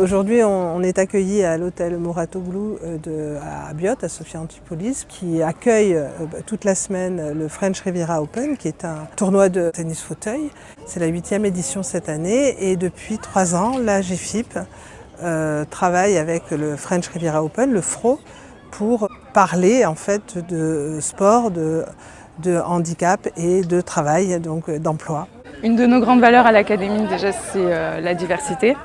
Aujourd'hui, on est accueilli à l'hôtel Mouratoglou à Biot, à Sophia Antipolis, qui accueille toute la semaine le French Riviera Open, qui est un tournoi de tennis fauteuil. C'est la 8e édition cette année et depuis 3 ans, la GFIP travaille avec le French Riviera Open, le FRO, pour parler en fait de sport, de handicap et de travail, donc d'emploi. Une de nos grandes valeurs à l'Académie, déjà, c'est la diversité.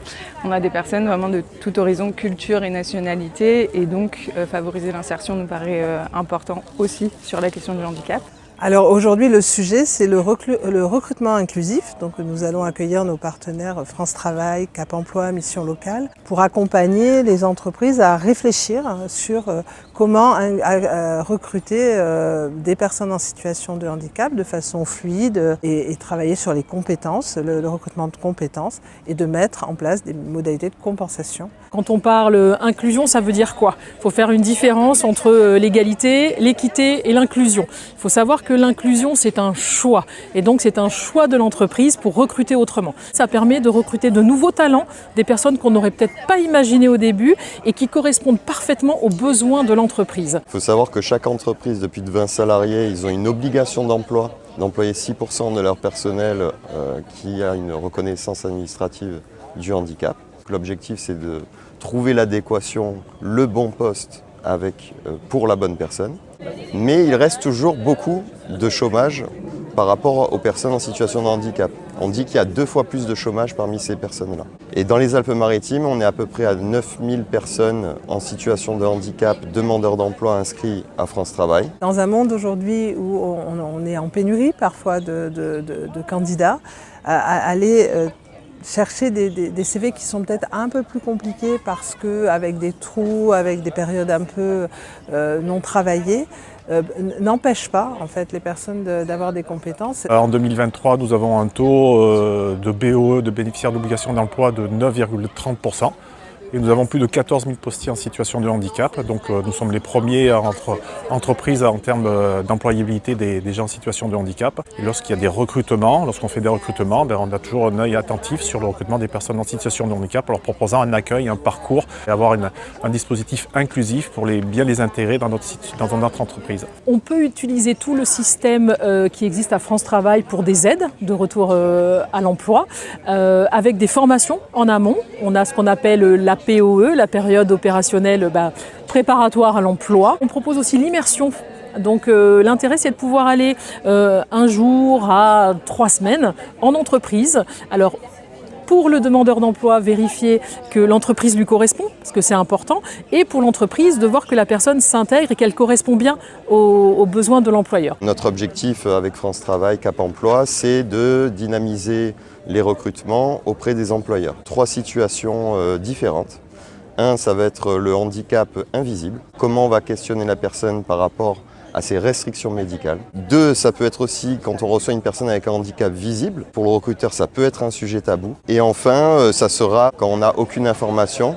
On a des personnes vraiment de tout horizon, culture et nationalité, et donc favoriser l'insertion nous paraît important aussi sur la question du handicap. Alors aujourd'hui, le sujet, c'est le recrutement inclusif. Donc nous allons accueillir nos partenaires France Travail, Cap Emploi, Mission Locale, pour accompagner les entreprises à réfléchir sur comment recruter des personnes en situation de handicap de façon fluide et travailler sur les compétences, le recrutement de compétences, et de mettre en place des modalités de compensation. Quand on parle inclusion, ça veut dire quoi? Il faut faire une différence entre l'égalité, l'équité et l'inclusion. Il faut savoir que l'inclusion, c'est un choix. Et donc, c'est un choix de l'entreprise pour recruter autrement. Ça permet de recruter de nouveaux talents, des personnes qu'on n'aurait peut-être pas imaginées au début et qui correspondent parfaitement aux besoins de l'entreprise. Il faut savoir que chaque entreprise, de plus de 20 salariés, ils ont une obligation d'emploi, d'employer 6% de leur personnel qui a une reconnaissance administrative du handicap. L'objectif, c'est de trouver l'adéquation, le bon poste pour la bonne personne. Mais il reste toujours beaucoup de chômage par rapport aux personnes en situation de handicap. On dit qu'il y a 2 fois plus de chômage parmi ces personnes-là. Et dans les Alpes-Maritimes, on est à peu près à 9000 personnes en situation de handicap, demandeurs d'emploi inscrits à France Travail. Dans un monde aujourd'hui où on est en pénurie parfois de candidats, aller chercher des CV qui sont peut-être un peu plus compliqués parce qu'avec des trous, avec des périodes un peu non travaillées, n'empêche pas en fait les personnes d'avoir des compétences. En 2023, nous avons un taux de BOE, de bénéficiaires d'obligation d'emploi, de 9,30%. Et nous avons plus de 14 000 postiers en situation de handicap. Donc nous sommes les premiers entre entreprises en termes d'employabilité des gens en situation de handicap. Et lorsqu'il y a des recrutements, lorsqu'on fait des recrutements, on a toujours un œil attentif sur le recrutement des personnes en situation de handicap en leur proposant un accueil, un parcours et avoir un dispositif inclusif pour bien les intégrer dans notre entreprise. On peut utiliser tout le système qui existe à France Travail pour des aides de retour à l'emploi, avec des formations en amont. On a ce qu'on appelle la POE, la période opérationnelle préparatoire à l'emploi. On propose aussi l'immersion. Donc l'intérêt, c'est de pouvoir aller 1 jour à 3 semaines en entreprise. Alors pour le demandeur d'emploi, vérifier que l'entreprise lui correspond, parce que c'est important, et pour l'entreprise, de voir que la personne s'intègre et qu'elle correspond bien aux besoins de l'employeur. Notre objectif avec France Travail, Cap Emploi, c'est de dynamiser les recrutements auprès des employeurs. 3 situations différentes. 1, ça va être le handicap invisible. Comment on va questionner la personne par rapport à ses restrictions médicales. 2, ça peut être aussi quand on reçoit une personne avec un handicap visible. Pour le recruteur, ça peut être un sujet tabou. Et enfin, ça sera quand on n'a aucune information,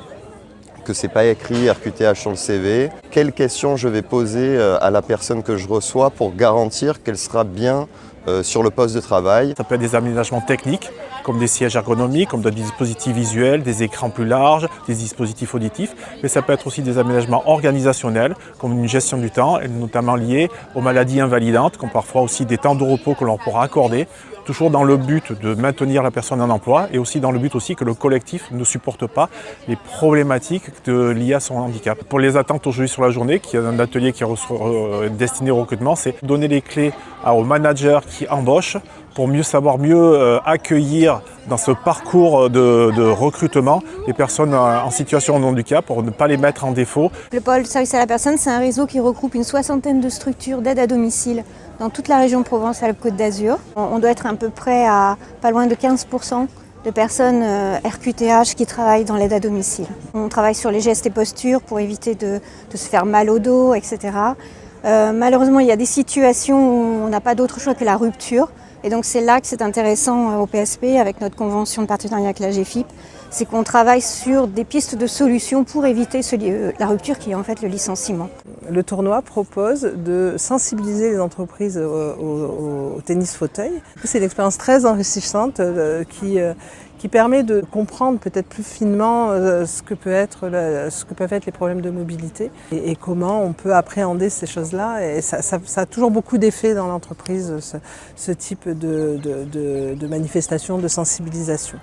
que ce n'est pas écrit RQTH sur le CV. Quelles questions je vais poser à la personne que je reçois pour garantir qu'elle sera bien sur le poste de travail. Ça peut être des aménagements techniques, comme des sièges ergonomiques, comme des dispositifs visuels, des écrans plus larges, des dispositifs auditifs, mais ça peut être aussi des aménagements organisationnels, comme une gestion du temps, et notamment liés aux maladies invalidantes, comme parfois aussi des temps de repos que l'on pourra accorder, toujours dans le but de maintenir la personne en emploi, et aussi dans le but aussi que le collectif ne supporte pas les problématiques liées à son handicap. Pour les attentes aujourd'hui sur la journée, qui est un atelier qui est destiné au recrutement, c'est donner les clés aux managers qui embauchent pour savoir mieux accueillir dans ce parcours de recrutement les personnes en situation de handicap pour ne pas les mettre en défaut. Le pôle service à la personne, c'est un réseau qui regroupe une 60aine de structures d'aide à domicile dans toute la région Provence-Alpes-Côte d'Azur. On doit être à peu près à pas loin de 15% de personnes RQTH qui travaillent dans l'aide à domicile. On travaille sur les gestes et postures pour éviter de se faire mal au dos, etc. Malheureusement, il y a des situations où on n'a pas d'autre choix que la rupture. Et donc c'est là que c'est intéressant au PSP, avec notre convention de partenariat avec la GFIP, c'est qu'on travaille sur des pistes de solutions pour éviter la rupture qui est en fait le licenciement. Le tournoi propose de sensibiliser les entreprises au tennis fauteuil. C'est une expérience très enrichissante qui permet de comprendre peut-être plus finement ce que peuvent être les problèmes de mobilité et comment on peut appréhender ces choses-là. Et ça a toujours beaucoup d'effet dans l'entreprise, ce type de manifestation, de sensibilisation.